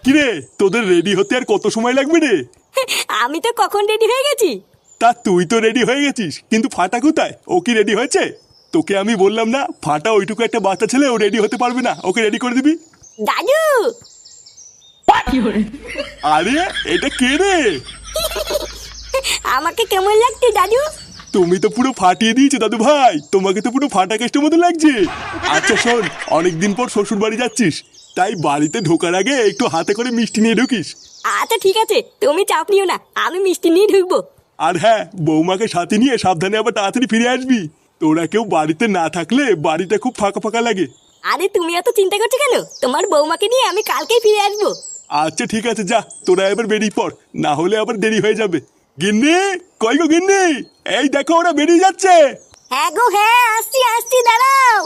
কিরে, তোদের রেডি হতে আর কত সময় লাগবে রে? আমি তো কখন রেডি হয়ে গেছি। তা তুই তো রেডি হয়ে গেছিস, কিন্তু ফাটা কোথায়? ও কি রেডি হয়েছে? তোকে আমি বললাম না, ফাটা ওইটুকু একটা বাচ্চা ছেলে, ও রেডি হতে পারবে না, ওকে রেডি করে দিবি। দাদু, আরে এটা কে রে? আমাকে কেমন লাগছে দাদু? তুমি তো পুরো ফাটিয়ে দিয়েছো দাদু ভাই, তোমাকে তো পুরো ফাটা কেষ্টের মতো লাগছে। আচ্ছা শোন, অনেকদিন পর শ্বশুর বাড়ি যাচ্ছিস, তাই বাড়িতে ঢোকার আগে একটু হাতে করে মিষ্টি নিয়ে ঢুকিস। আচ্ছা ঠিক আছে, তুমি চাপ নিও না, আমি মিষ্টি নিয়ে ঢুকবো। আর হ্যাঁ, বৌমাকে সাথে নিয়ে সাবধানে আবার তাড়াতাড়ি ফিরে আসবি। তোরা কেউ বাড়িতে না থাকলে বাড়িটা খুব ফাঁকা ফাঁকা লাগে। আরে তুমি এত চিন্তা করছো কেন? তোমার বৌমাকে নিয়ে আমি কালকেই ফিরে আসবো। আচ্ছা ঠিক আছে, যা তোরা এবার বেরিয়ে পড়, না হলে আবার দেরি হয়ে যাবে। গিন্নি, কই গো গিন্নি? এই দেখো ওরা বেরিয়ে যাচ্ছে। হ্যাঁ গো হ্যাঁ, আসছি আসছি, দাঁড়াও।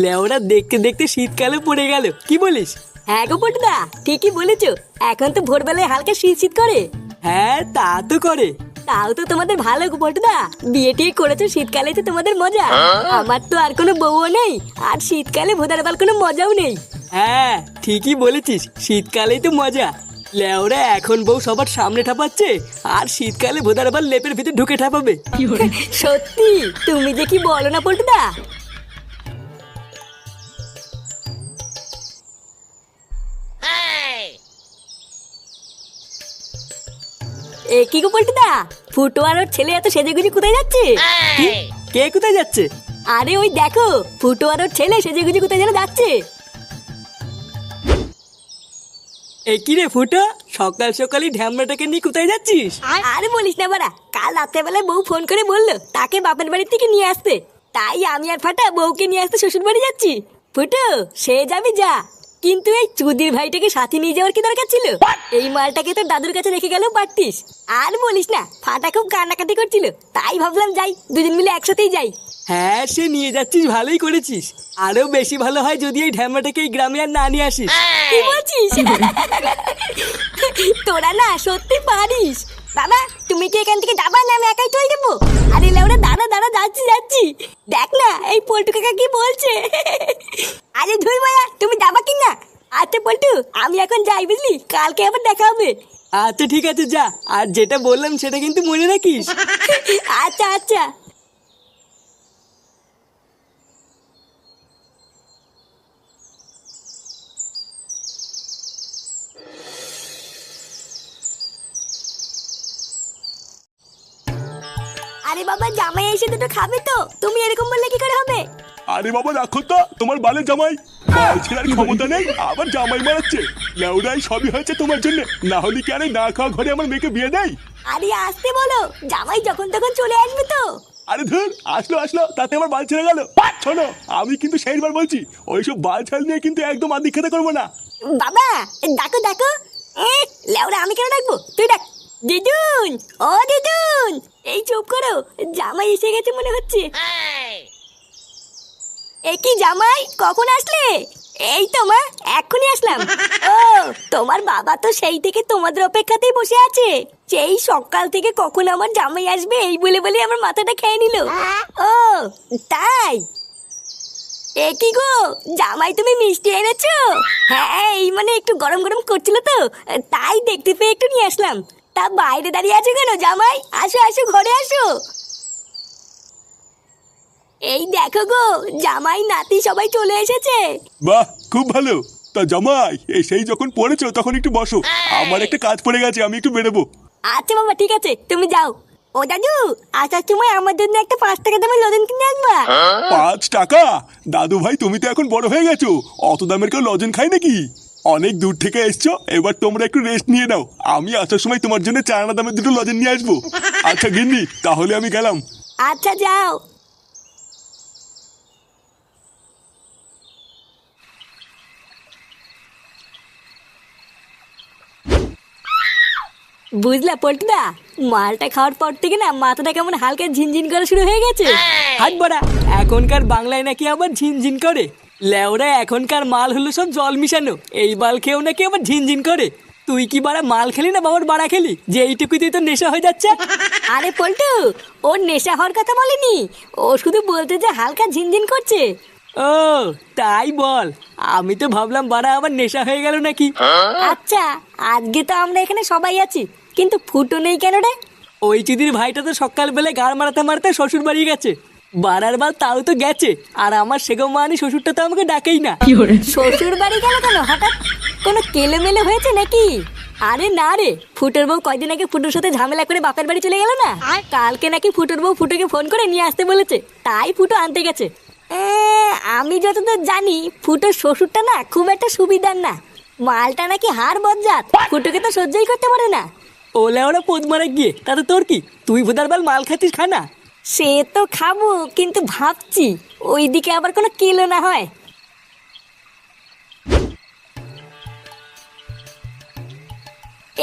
লেওরা দেখতে দেখতে শীতকালে পড়ে গেল, কি বলিস? হ্যাঁ গো পটুদা, ঠিকই বলেছো। এখন তো ভোরবেলায় হালকা শীত শীত করে। হ্যাঁ তা তো করে। তাও তো তোমাদের ভালো গো পটুদা, বিয়ে টিয়ে করেছো শীতকালে, তো তোমাদের মজা। আমার তো আর কোনো বউও নেই, আর শীতকালে ভোদার বাল কোনো মজাও নেই। হ্যাঁ ঠিকই বলেছিস, শীতকালেই তো মজা। লেওরা এখন বউ সবার সামনে ঠাপাচ্ছে, আর শীতকালে ভোদার আবার লেপের ভিতরে ঢুকে ঠাপাবে। সত্যি, তুমি যে কি বলো না পটুদা। এ কি গো পল্টুদা, ফুটো আর ওর ছেলে এত সেজেগুজি কোথায় যাচ্ছে? কি? কে কোথায় যাচ্ছে? আরে ওই দেখো, ফুটো আর ওর ছেলে সেজেগুজি কোথায় যেন যাচ্ছে। এ কি রে ফুটো, সকাল সকালই ঢ্যামড়াটাকে নিয়ে কোথায় যাচ্ছিস? আরে বলিস না বাড়া, কাল রাত্রেবেলায় বউ ফোন করে বললো তাকে বাপের বাড়ি থেকে নিয়ে আসতে, তাই আমি আর ফাটা বউকে নিয়ে আসতে শ্বশুর বাড়ি যাচ্ছি। ফুটো, সে যাবি যা, কিন্তু এই চুদির ভাইটাকে সাথে নিয়ে যাওয়ার কি দরকার ছিল? এই মালটাকে তোর দাদুর কাছে রেখে গেলেও পারতিস। আর বলিস না, ফাটা খুব কান্নাকাটি করছিল, তাই ভাবলাম যাই, দুজন মিলে একসাথেই যাই। হ্যাঁ সে নিয়ে যাচ্ছিস, ভালোই করেছিস। আরো বেশি ভালো হয় যদি এই ঢ্যামড়াটাকে এই গ্রামে আর না নিয়ে আসিস। কি বলছিস? তোরা না সত্যি পারিস। বাবা, তুমি কি এখান থেকে যাবা না আমি একাই চলে যাবো? আরে লেওরা, দাঁড়া দাঁড়া, যাচ্ছি যাচ্ছি। দেখ না এই পল্টু কাকা কি বলছে। আরে ধুই ভাইয়া, তুমি যাবা কি না? আচ্ছা পল্টু, আমি এখন যাই, বুঝলি, কালকে আবার দেখা হবে। আচ্ছা ঠিক আছে যা, আর যেটা বললাম সেটা কিন্তু মনে রাখিস। আচ্ছা আচ্ছা। আরে বাবা, জামাই এসে দুটো খাবে তো, তুমি এরকম বললে কি করে হবে? আরে বাবা রাখো তো তোমার বালের জামাই, বাল ছেড়ার ক্ষমতা নেই, আবার জামাই মারাচ্ছে। লেউরাই সবই হয়েছে তোমার জন্য, না হলে কি আরে না খাওয়া ঘরে আমার মেয়েকে বিয়ে দেয়? আরে আসতে বলো, জামাই যখন তখন চলে আসবে তো। আরে ধর, আসলো আসলো, তাতে আমার বাল ছেড়ে গেল। শোনো, আমি কিন্তু সেইবার বলছি, ওইসব বাল ছাল নিয়ে কিন্তু একদম আদি খেতে করবো না। বাবা, ডাকো ডাকো। লেওরা, আমি কেন ডাকবো, তুই ডাক। দিদুন, ও দিদুন, এই চুপ করো, জামাই এসে গেছে মনে হচ্ছে। এ কি জামাই, কখন আসলে? এই তো মা, এক্ষুনি আসলাম। ও, তোমার বাবা তো সেই থেকে তোমাদের অপেক্ষাতেই বসে আছে, সেই সকাল থেকে কখন আমার জামাই আসবে এই বলে বলে আমার মাথাটা খেয়ে নিল। ও তাই? এ কি গো জামাই, তুমি মিষ্টি এনেছো? হ্যাঁ, এই মানে একটু গরম গরম করছিল তো, তাই দেখতে পেয়ে একটু নিয়ে আসলাম। তা বাইরে দাঁড়িয়ে আছো কেন জামাই? আসো আসো, ঘরে আসো। এই দেখো গো, জামাই নাতি সবাই চলে এসেছে। বাহ, খুব ভালো। তা জামাই, এই সেই যখন পড়েছো তখন একটু বসো, আমার একটা কাজ পড়ে গেছে, আমি একটু বেরোবো। আচ্ছা বাবা, ঠিক আছে, তুমি যাও। ও দাদু, আসার সময় আমার জন্য একটা 5 টাকা দামের লজেন কিনে আনবা। 5 টাকা? দাদু ভাই তুমি তো এখন বড় হয়ে গেছো, অত দামের কেউ লজেন খায় নাকি? অনেক দূর থেকে এসছো, এবার তোমরা একটু রেস্ট নিয়ে নাও, আমি আসার সময় তোমার জন্য 4 আনা দামের দুটো লজেন নিয়ে আসবো। আচ্ছা গিন্নি, তাহলে আমি গেলাম। আচ্ছা যাও। বুঝলা পল্টুদা, মালটা খাওয়ার পর থেকে না মাথাটা কেমন হালকা ঝিনঝিন করা শুরু হয়ে গেছে। হাট বড়া, এখনকার বাংলায় নাকি আবার ঝিনঝিন করে? লেওরা এখনকার মাল হলো সব জল মিশানো, এই বাল খেয়েও নাকি আবার ঝিনঝিন করে। তুই কি বাড়া মাল খেলি না বাবার বাড়া খেলি যে এইটুকুই তুই তো নেশা হয়ে যাচ্ছে? আরে পল্টু, ওর নেশা হওয়ার কথা বলেনি, ও শুধু বলতে যে হালকা ঝিনঝিন করছে। ও তাই বল, আমি তো ভাবলাম বাড়া আবার নেশা হয়ে গেল নাকি। আচ্ছা, আজকে তো আমরা এখানে সবাই আছি, কিন্তু ফুটো নেই কেন রে? ওই চুদির ভাইটা তো সকালবেলায় গাড় মারাতে মারাতে শ্বশুর বাড়ি গেছে। বাড়ার বাল তাও তো গেছে, আর আমার সেগো মানি শ্বশুরটা তো আমাকে ডাকেই না। শ্বশুর বাড়ি গেল কেন হঠাৎ? কোনো কেলেমেলে হয়েছে নাকি? আরে না রে, ফুটোর বউ কয়দিন আগে ফুটোর সাথে ঝামেলা করে বাপের বাড়ি চলে গেল না, কালকে নাকি ফুটোর বউ ফুটোকে ফোন করে নিয়ে আসতে বলেছে, তাই ফুটো আনতে গেছে। আমি যতদূর জানি ফুটোর শ্বশুরটা না খুব একটা সুবিধার না, মালটা নাকি হাড় বজ্জাত, ফুটোকে তো সহ্যই করতে পারে না। ওলে ওরা পোদ মারা গিয়ে তাতে তোর কি? তুই ভোদার বাল মাল খাচ্ছিস, খানা। সে তো খাবো, কিন্তু ভাবছি ওইদিকে আবার কোনো কিলো না হয়।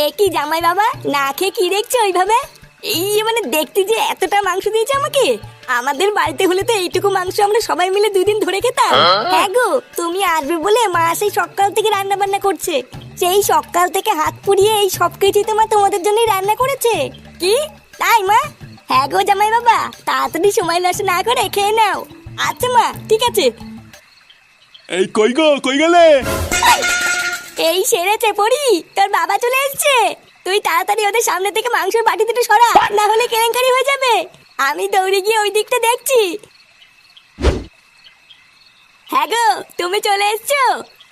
এ কি জামাই বাবা, না খেয়ে কি দেখছো ওইভাবে? এই মানে দেখতে যে এতটা মাংস দিয়েছে আমাকে, আমাদের বাড়িতে হলে তো এইটুকু মাংস আমরা সবাই মিলে 2 দিন ধরে খেতাম। হ্যাঁ গো, তুমি আসবে বলে মা সেই সকাল থেকে রান্না বান্না করছে, সেই সকাল থেকে হাত পুড়িয়ে এই সব কিছুই তো মা তোমাদের জন্যই রান্না করেছে। কি তাই মা? হ্যাঁ গো জামাই বাবা, তাড়াতাড়ি সময় নষ্ট না করে খেয়ে নাও। আচ্ছা মা, ঠিক আছে। এই কই গো, কই গেলে? এই সেরেছে পড়ি, তোর বাবা চলে এসেছে। তুই তাড়াতাড়ি ওদের সামনে থেকে মাংসের বাটি দুটো সরা, না হলে কেলেঙ্কারি হয়ে যাবে। আমি দৌড়ে গিয়ে ওই দিকটা দেখছি। হ্যাঁ গো, তুমি চলে এসছো?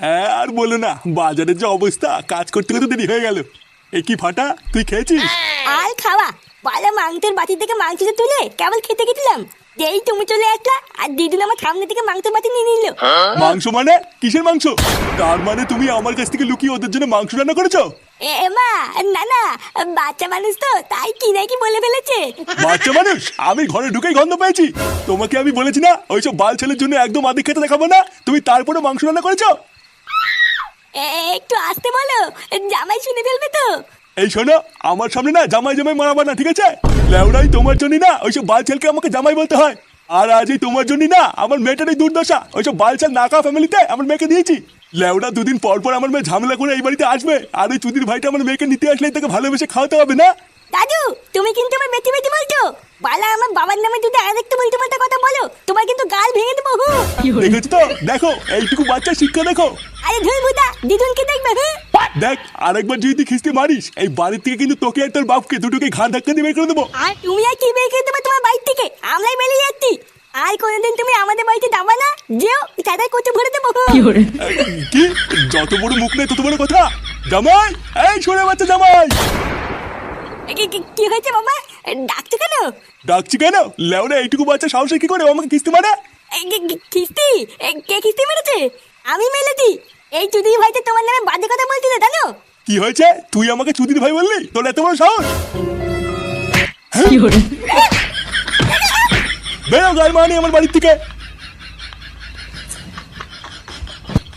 হ্যাঁ, আর বলো না, বাজারের যে অবস্থা, কাজ করতে করতে দেরি হয়ে গেল। এ কি ফাটা, তুই খেয়েছিস? আর খাওয়া বালা, মাংসের বাটি থেকে মাংসটা তুলে কেবল খেতে গেছিলাম, যেই তুমি চলে আসলা আর দিদুন আমার সামনে থেকে মাংসের বাটি নিয়ে নিল। মাংস মানে? কিসের মাংস? তার মানে তুমি আমার কাছ থেকে লুকিয়ে ওদের জন্য মাংস রান্না করেছো? এ মা, না না, বাচ্চা মানুষ তো তাই কি নাকি বলে ফেলেছে। বাচ্চা মানুষ? আমি ঘরে ঢুকেই গন্ধ পেয়েছি। তোমাকে আমি বলেছি না ওইসব বাল ছেলের জন্য একদম আদিক খেতে দেখাবো না, তুমি তারপরে মাংস রান্না করেছো? একটু আসতে বলো, জামাই শুনে ফেলবে তো। এই শোনো, আমার সামনে না জামাই জামাই মারাবার না, ঠিক আছে? লেউড়াই তোমার জন্য না ওইসব বাল ছেলকে আমাকে জামাই বলতে হয়, আর আজই তোমার জন্য না আমার মেয়েটারই দুর্দশা, ওইসব বাল ছেল নাকা ফ্যামিলিতে আমার মেয়েকে দিয়েছি। লেউড়া 2 দিন পর পর আমার মেয়ে ঝামেলা করে এই বাড়িতে আসবে, আর ওই চুদির ভাইটা আমার মেয়েকে নিতে আসলেই তাকে ভালোবেসে খাওয়াতে হবে না? দাদু, তুমি কিন্তু আমার বেটি বেটি বলছো। বালা, আমার বাবার নামে যদি আরেকটু বলতে পাল্টা কথা বলো, তোমার কিন্তু গাল ভেঙে দেবো। দেখেছো তো, দেখো এইটুকু বাচ্চা শিক্ষা দেখো। আরে ধুই বুদা, দিদুনকে দেখবে। দেখ, আরেকবার যদি তুই খিস্তি মারিস, এই বাড়ির থেকে কিন্তু তোকে আর তোর বাপকে দুটোকে ঘাট ধাক্কা দিয়ে বের করে দেবো। আর তুমি আর কি বের করে দেবে তোমার বাড়ি থেকে? আমরাই বেরিয়ে যাচ্ছি। আর কোনোদিন তুমি আমাদের বাড়িতে যাবা না, যেও তাদের কোচে ভরে দেবো। কি? যত বড় মুখ নেই তত বড় কথা। জামাই, এই ছোড়ে বাচ্চা জামাই। কি হয়েছে বাবা, ডাকছো কেন? ডাকছি কেন? লেওরা এইটুকু বাচ্চা সাহসে কি করে ও আমাকে কিস্তি মারে? খিস্তি? কে খিস্তি মেরেছে? আমি মেরেছি। এই চুদি ভাইতে তোমার নামে বাজে কথা বলছিল, জানো? কি হয়েছে? তুই আমাকে চুদির ভাই বললি? তোর এত বড় সাহস? বেরো গায়ে মানি আমার বাড়ির থেকে।